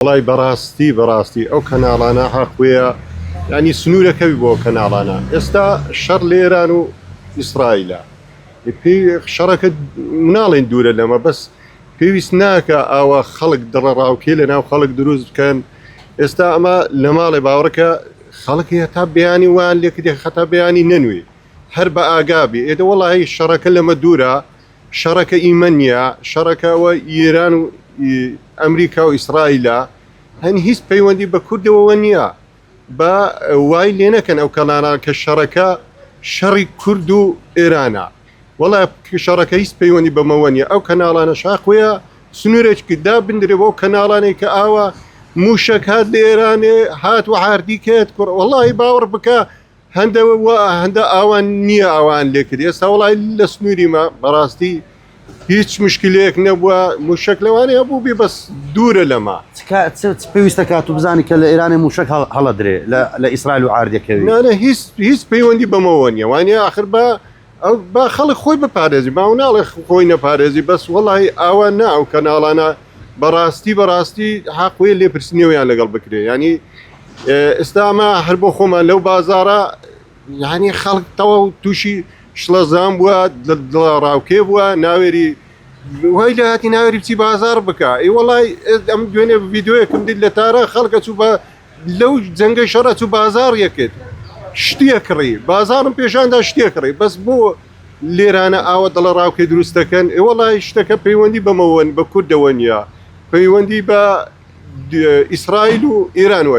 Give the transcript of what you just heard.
والله براستي او كنالانا حقويا يعني سنوره كبي بو كنالانا استا شر ليران واسرائيل في شركه منالين دوله لما بس في وسناك او خلق ضرر او كيلنا وخلق دروز كان استا اما لما باورك خلق يتاب يعني وان لك دي خطاب يعني ننوي حرب اقابي اذا والله هي الشركه لما دوره شركه ايمانيه شركه وايران امريكا واسرائيل هني هيس بيوندي بكرد وونيا با واي لينا كان او كلانا كشركه شري كردو ايرانا والله شركه هيس بيوندي بمونيا او كنالانا شاقويا سنورج كدا بندري بو كنالانا كاوا موشك هاد ايراني هات وحاردي كيت والله باور بكا هندا اوان نيا اوان لك دي والله الا سنوري ما براستي هیچ مشکلێک نەبووە موشک لەوانەیە بوو بێ بەس دوورە لەما پێویستە کات و بزانی کە لە ئێرانی موشک هەڵەدرێ لە ئیسرائیل و عاردەکەوی نانە هیچ پەیوەندی بەمەوە نیە وانە آخر با خەڵک خۆی بپارێزی با ناڵێ خۆی نەپارێزی بەس وەڵی ئاوا نا ئەو کەناڵانە بەڕاستی حەقوێ لێپرسنیەوەیان لەگەڵ بکرێ ینی ئێستا ئەمە هەر بۆ خۆمان لەو بازارە یعنی خەڵک تەواو تووشی شڵەزان بووە ڕاوکێ بووە ناوێری وای لە هاتی ناوێری بچی بازار بکە ئەی وەڵی ئەم دوێنێ ڤیددیۆیەکم دیت لە تارە خەڵکە چوو بە لەو جەنگەی شەڕە چوو بازار یەکێت شتێکڕی بازارم پێشاندا شتێکڕی بەس بۆ لێرانە ئاوە دڵە ڕاوکەی دروستەکەن ئێ وەڵی شتەکە پەیوەندی بەمەوەن بە کوردەوە نیە پەیوەندی بە ئیسرائیل و ئێران وە